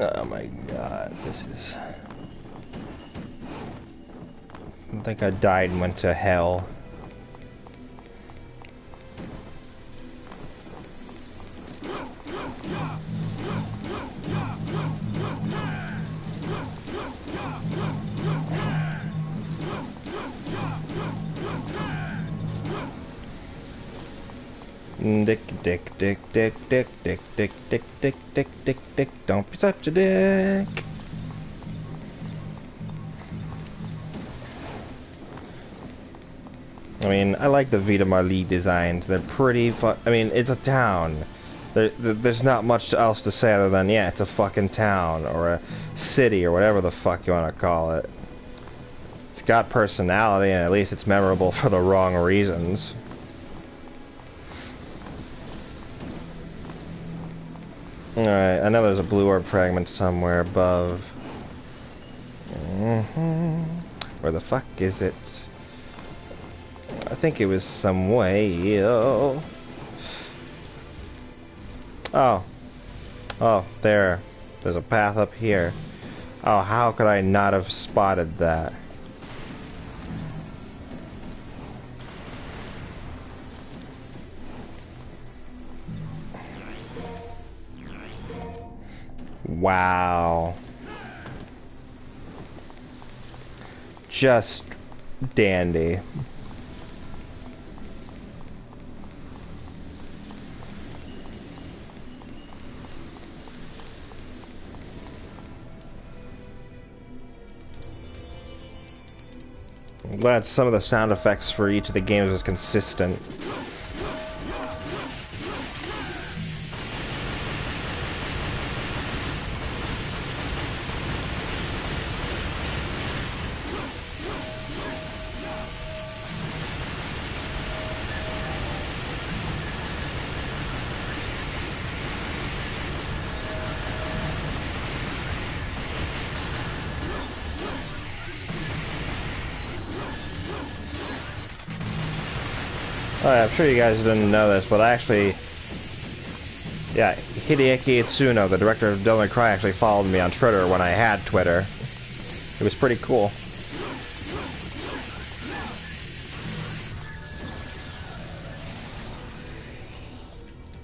Oh my god, this is... I think I died and went to hell. Dick, dick, dick, dick, dick, dick, dick, dick, dick, dick, dick, dick, don't be such a dick. I mean, I like the Vita Marley designs. They're pretty I mean, it's a town. There's not much else to say other than, yeah, it's a fucking town, or a city, or whatever the fuck you want to call it. It's got personality, and at least it's memorable for the wrong reasons. Alright, I know there's a blue orb fragment somewhere above. Where the fuck is it? I think it was some way. Oh. Oh, there. There's a path up here. Oh, how could I not have spotted that? Wow. Just dandy. I'm glad some of the sound effects for each of the games was consistent. I'm sure you guys didn't know this, but actually, yeah, Hideaki Itsuno, the director of Devil May Cry, actually followed me on Twitter when I had Twitter. It was pretty cool.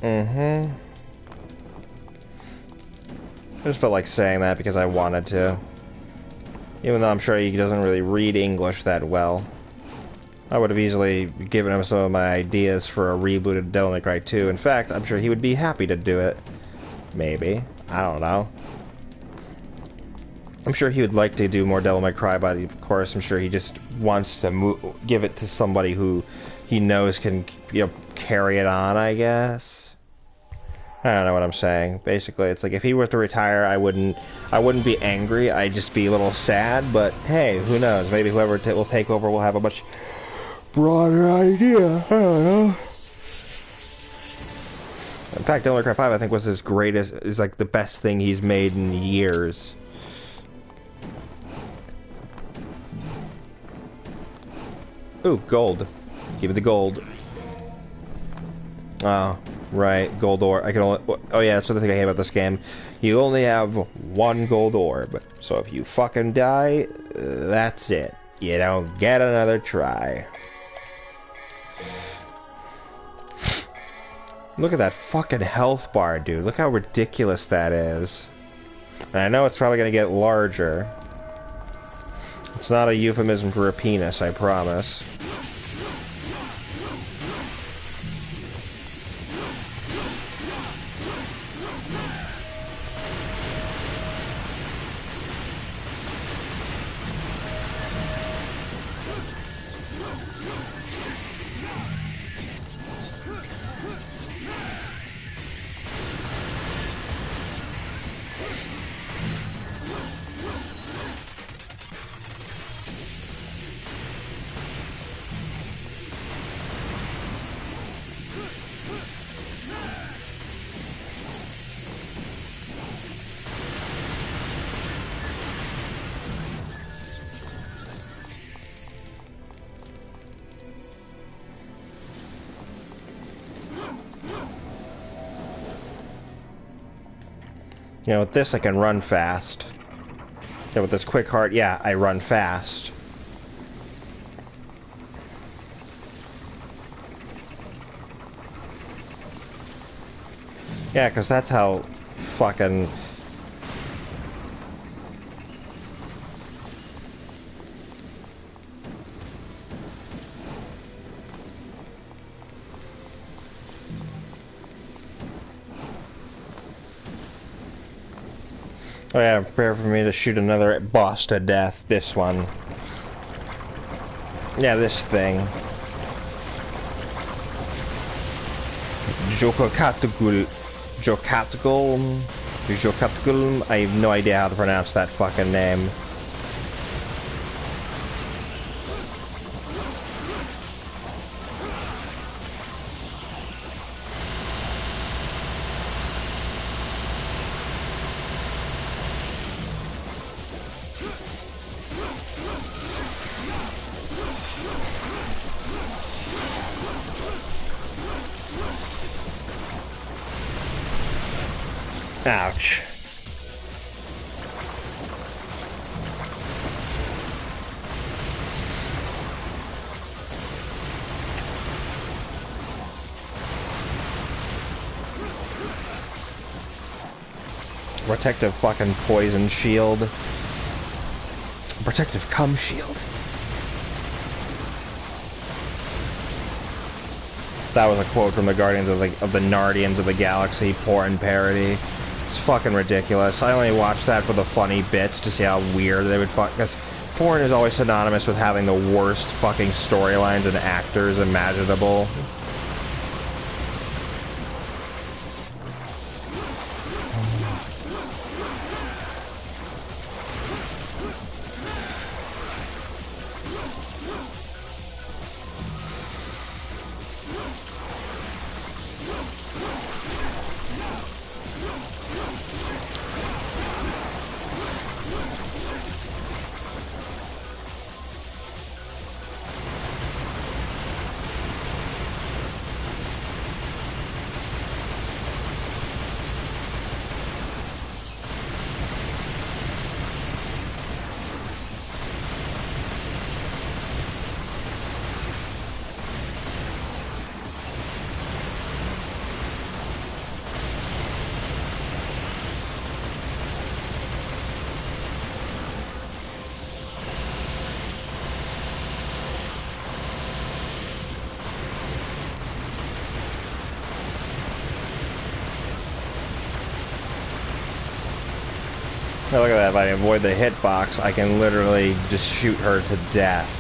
I just felt like saying that because I wanted to. Even though I'm sure he doesn't really read English that well. I would have easily given him some of my ideas for a reboot of Devil May Cry 2. In fact, I'm sure he would be happy to do it. Maybe. I don't know. I'm sure he would like to do more Devil May Cry, but of course I'm sure he just wants to give it to somebody who he knows can, you know, carry it on, I guess. I don't know what I'm saying. Basically, it's like if he were to retire, I wouldn't be angry. I'd just be a little sad, but hey, who knows? Maybe whoever will take over will have a much broader idea. I don't know. In fact, Devil May Cry 5 I think was his greatest, is like the best thing he's made in years. Ooh, gold. Give me the gold. Oh, right, gold orb. I can only. Oh yeah, that's the thing I hate about this game. You only have one gold orb, so if you fucking die, that's it. You don't get another try. Look at that fucking health bar, dude. Look how ridiculous that is. And I know it's probably gonna get larger. It's not a euphemism for a penis, I promise. You know, with this I can run fast. Yeah, with this quick heart, yeah, I run fast. Yeah, because that's how fucking... Oh yeah, prepare for me to shoot another boss to death. This one. Yeah, this thing. Jokatagul. Jokatagul. I have no idea how to pronounce that fucking name. Ouch. Protective fucking poison shield. Protective cum shield. That was a quote from the Guardians of the Nardians of the Galaxy porn parody. It's fucking ridiculous. I only watched that for the funny bits to see how weird they would fuck. Because porn is always synonymous with having the worst fucking storylines and actors imaginable. Now look at that, if I avoid the hitbox, I can literally just shoot her to death.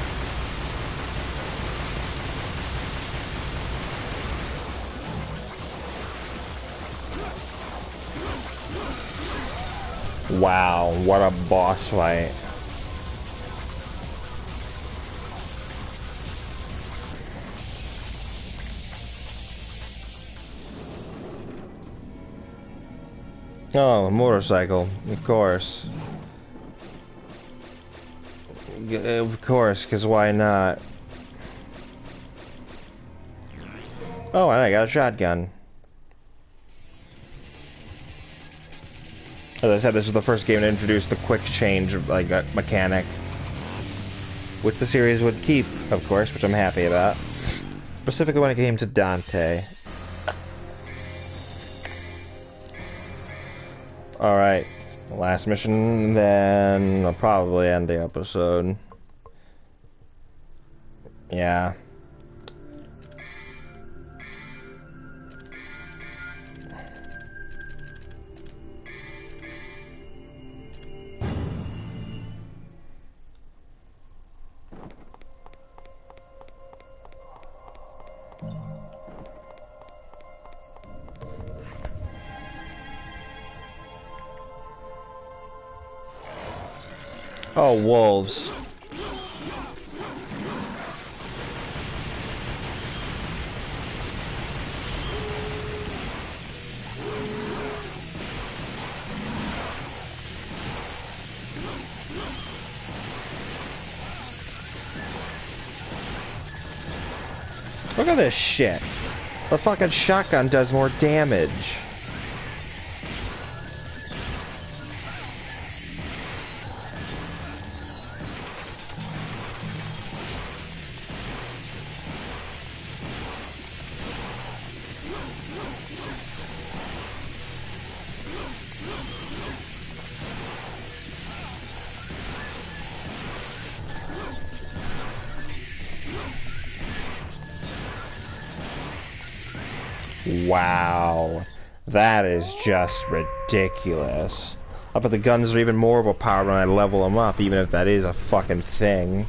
Wow, what a boss fight. Oh, a motorcycle, of course. Of course, because why not? Oh, and I got a shotgun. As I said, this is the first game to introduce the quick change of, like, mechanic. Which the series would keep, of course, which I'm happy about. Specifically when it came to Dante. Alright, last mission, then I'll probably end the episode. Yeah. Oh, wolves. Look at this shit. The fucking shotgun does more damage. Wow. That is just ridiculous. I bet the guns are even more overpowered when I level them up, even if that is a fucking thing.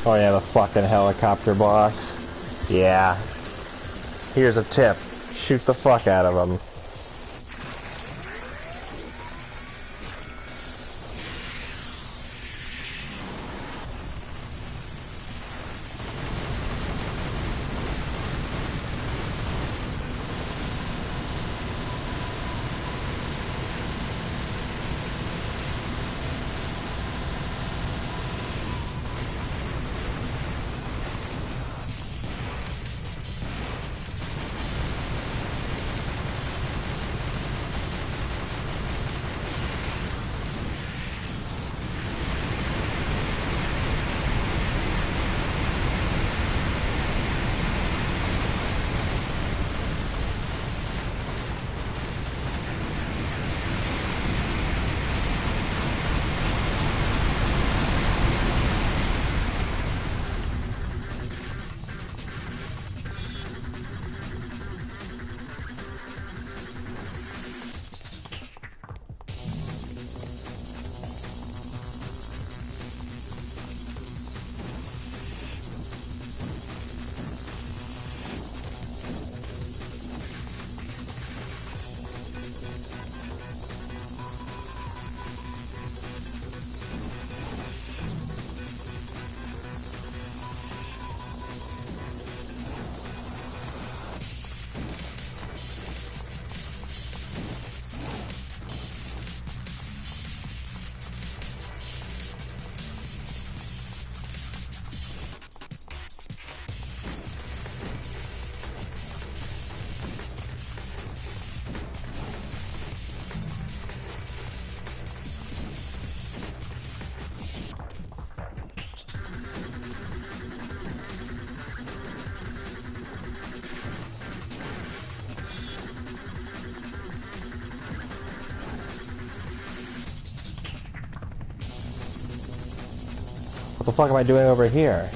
Oh yeah, the fucking helicopter boss. Yeah. Here's a tip. Shoot the fuck out of him. What the fuck am I doing over here?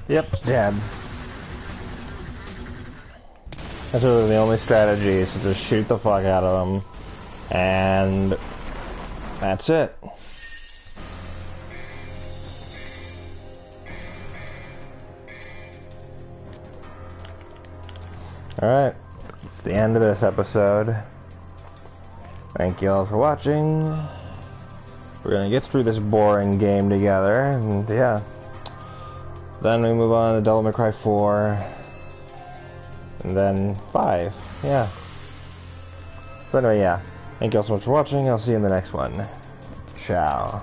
Yep, dead. That's really the only strategy, is to just shoot the fuck out of them. And that's it. Alright, it's the end of this episode. Thank you all for watching. We're gonna get through this boring game together, and yeah. Then we move on to Devil May Cry 4. And then 5, yeah. So anyway, yeah. Thank you all so much for watching. I'll see you in the next one. Ciao.